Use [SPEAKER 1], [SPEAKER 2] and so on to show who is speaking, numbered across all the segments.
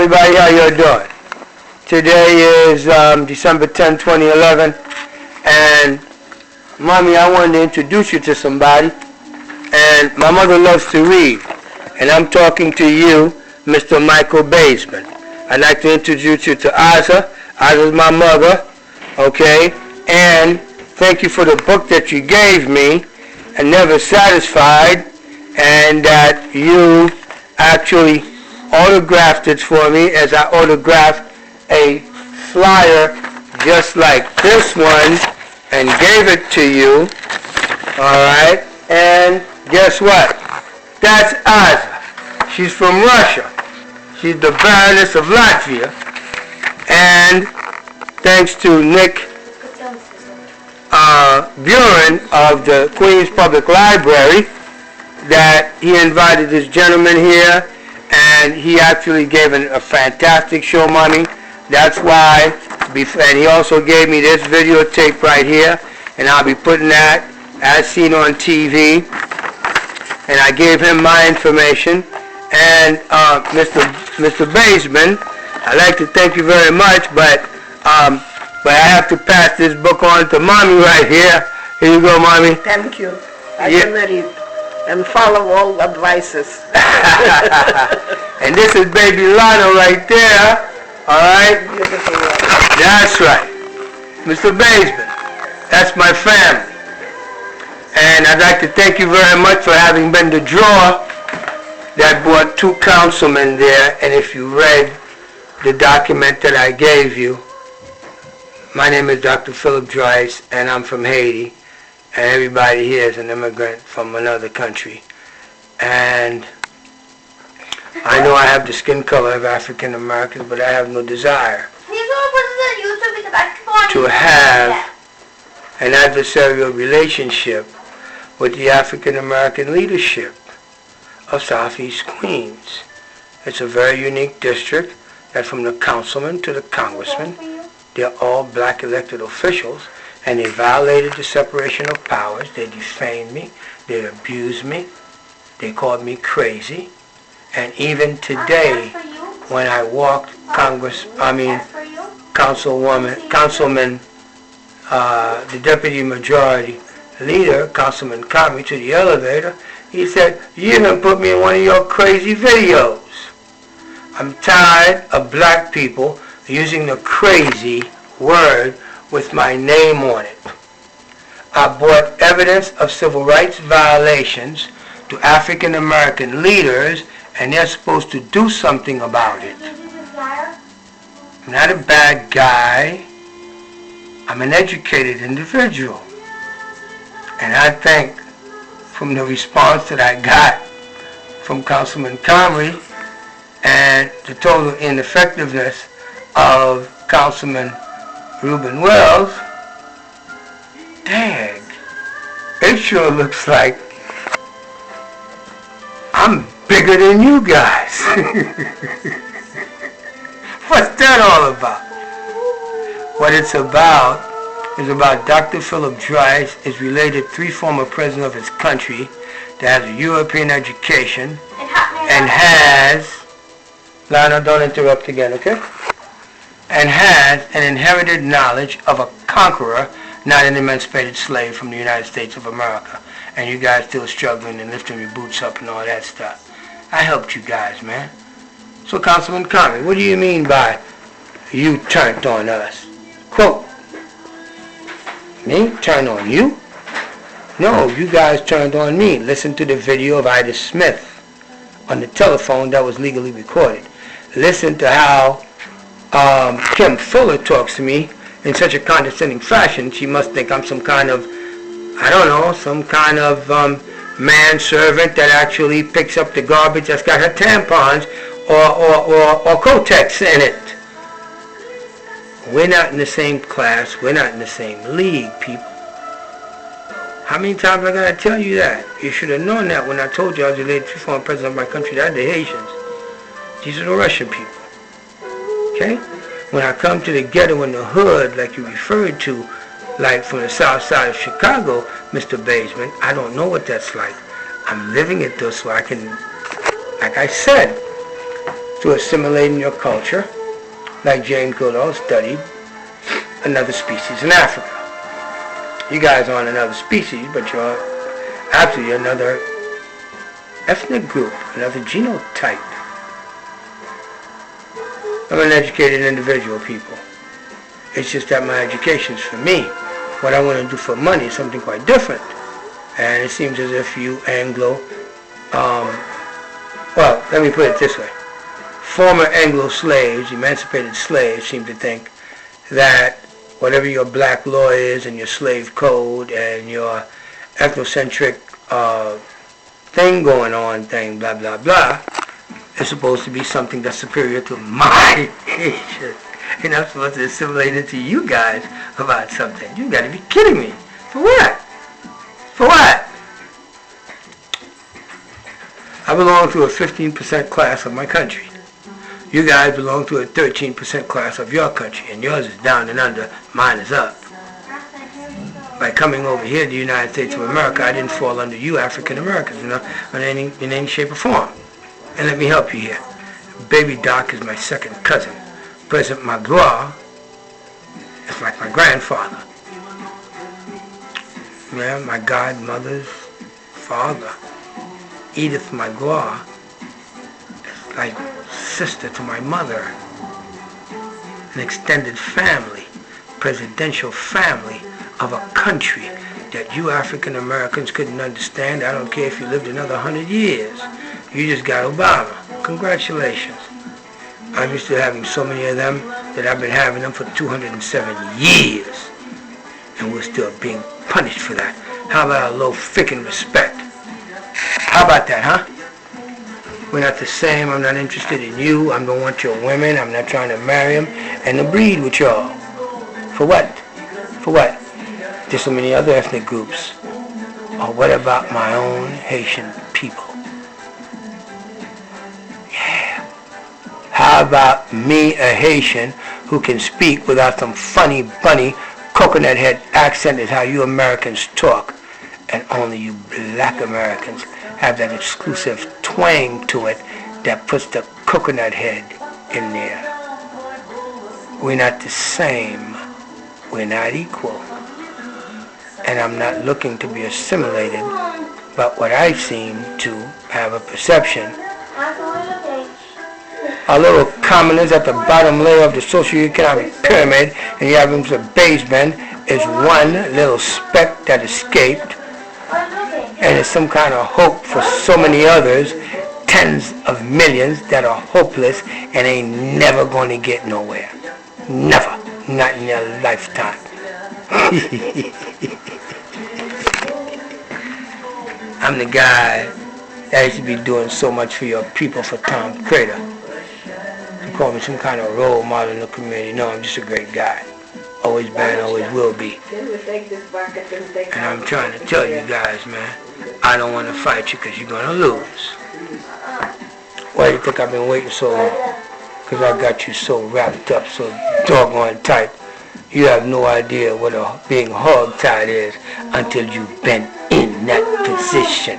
[SPEAKER 1] everybody, how you doing? Today is December 10, 2011, and Mommy, I wanted to introduce you to somebody, and my mother loves to read, and I'm talking to you, Mr. Michael Baseman. I'd like to introduce you to Aza. Aza's my mother, okay, and thank you for the book that you gave me, and Never Satisfied, and that you actually autographed it for me as I autographed a flyer just like this one and gave it to you. Alright, and guess what? That's Aza. She's from Russia. She's the Baroness of Latvia. And thanks to Nick Buren of the Queens Public Library that he invited this gentleman here, and he actually gave a fantastic show, Mommy. That's why, and he also gave me this videotape right here, and I'll be putting that as seen on TV. And I gave him my information. And Mr. Baseman, I'd like to thank you very much, but I have to pass this book on to Mommy right here. Here you go, Mommy.
[SPEAKER 2] Thank you. I can read and follow all advices.
[SPEAKER 1] And this is baby Lana right there. Alright? That's right. Mr. Baseman, that's my family. And I'd like to thank you very much for having been the draw that brought 2 councilmen there. And if you read the document that I gave you, my name is Dr. Philip DRICE, and I'm from Haiti. And everybody here is an immigrant from another country. And I know I have the skin color of African Americans, but I have no desire to have an adversarial relationship with the African American leadership of Southeast Queens. It's a very unique district that from the councilman to the congressman, they're all black elected officials, and they violated the separation of powers. They defamed me. They abused me. They called me crazy. And even today, when I walked councilman, the deputy majority leader, Councilman Comrie, to the elevator, he said, "You done put me in one of your crazy videos." I'm tired of black people using the crazy word with my name on it. I brought evidence of civil rights violations to African American leaders, and they're supposed to do something about it. I'm not a bad guy. I'm an educated individual. And I think from the response that I got from Councilman Comrie and the total ineffectiveness of Councilman Reuben Wells, dang, it sure looks like I'm bigger than you guys. What's that all about? What it's about is about Dr. Philip DRICE is related 3 former presidents of his country that has a European education and has, Lana, don't interrupt again, okay? And has an inherited knowledge of a conqueror, not an emancipated slave from the United States of America. And you guys still struggling and lifting your boots up and all that stuff. I helped you guys, man. So, Councilman Comrie, what do you mean by you turned on us? Quote. Me? Turn on you? No, you guys turned on me. Listen to the video of Ida Smith on the telephone that was legally recorded. Listen to how Kim Fuller talks to me in such a condescending fashion. She must think I'm some kind of, I don't know, some kind of manservant that actually picks up the garbage that's got her tampons or Kotex in it. We're not in the same class. We're not in the same league, people. How many times am I going to tell you that? You should have known that when I told you I was related to the former president of my country. That the Haitians. These are the Russian people. Okay? When I come to the ghetto in the hood, like you referred to, like from the south side of Chicago, Mr. Baseman, I don't know what that's like. I'm living it though, so I can, like I said, to assimilating your culture, like Jane Goodall studied another species in Africa. You guys aren't another species, but you're actually another ethnic group, another genotype. I'm an educated individual, people. It's just that my education's for me. What I want to do for money is something quite different. And it seems as if you Anglo, well, let me put it this way. Former Anglo slaves, emancipated slaves, seem to think that whatever your black law is and your slave code and your ethnocentric thing going on, blah, blah, blah, is supposed to be something that's superior to my nation. And I'm supposed to assimilate into you guys about something. You gotta be kidding me. For what? For what? I belong to a 15% class of my country. You guys belong to a 13% class of your country, and yours is down and under, mine is up. By coming over here to the United States of America, I didn't fall under you African Americans, in any shape or form. And let me help you here. Baby Doc is my second cousin. President Magloire is like my grandfather. Yeah, my godmother's father. Edith Magloire is like sister to my mother. An extended family, presidential family of a country that you African Americans couldn't understand. I don't care if you lived another 100 years. You just got Obama. Congratulations. I'm used to having so many of them that I've been having them for 207 years. And we're still being punished for that. How about a little freaking respect? How about that, huh? We're not the same. I'm not interested in you. I don't want your women. I'm not trying to marry them and to breed with y'all. For what? For what? There's so many other ethnic groups. Or what about my own Haitian people? Yeah. How about me, a Haitian, who can speak without some funny, bunny, coconut head accent is how you Americans talk. And only you black Americans have that exclusive twang to it that puts the coconut head in there. We're not the same. We're not equal. And I'm not looking to be assimilated, but what I seem to have a perception, our little commoners at the bottom layer of the socioeconomic pyramid, and you have them to the basement, is one little speck that escaped, and it's some kind of hope for so many others, tens of millions that are hopeless and ain't never going to get nowhere. Never. Not in their lifetime. I'm the guy that used to be doing so much for your people for Tom Crater. You call me some kind of role model in the community. No, I'm just a great guy. Always been, always will be. And I'm trying to tell you guys, man, I don't want to fight you because you're going to lose. Why do you think I've been waiting so long? Because I got you so wrapped up, so doggone tight. You have no idea what being hog-tied is until you've been in that position.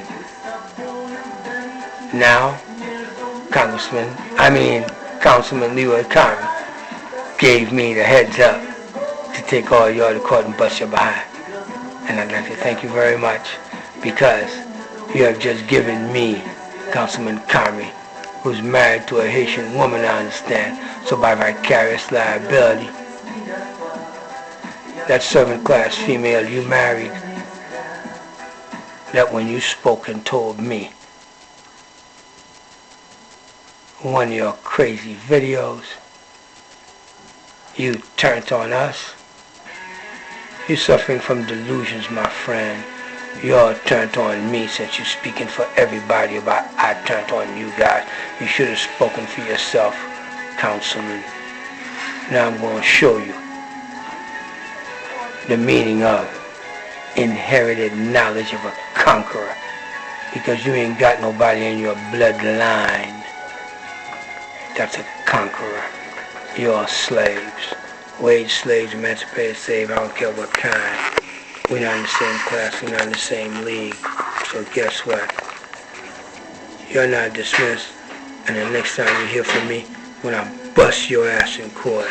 [SPEAKER 1] Now, Councilman Leroy Carmen gave me the heads up to take all y'all to court and bust your behind. And I'd like to thank you very much because you have just given me, Councilman Carmen, who's married to a Haitian woman, I understand, so by vicarious liability, that servant class female you married, that when you spoke and told me one of your crazy videos, you turned on us. You're suffering from delusions, my friend. You're turned on me since you're speaking for everybody about I turned on you guys. You should have spoken for yourself, Councilman. Now I'm going to show you the meaning of inherited knowledge of a conqueror. Because you ain't got nobody in your bloodline that's a conqueror. You're slaves. Wage slaves, emancipated slaves, I don't care what kind. We're not in the same class, we're not in the same league. So guess what? You're not dismissed, And the next time you hear from me, when I bust your ass in court.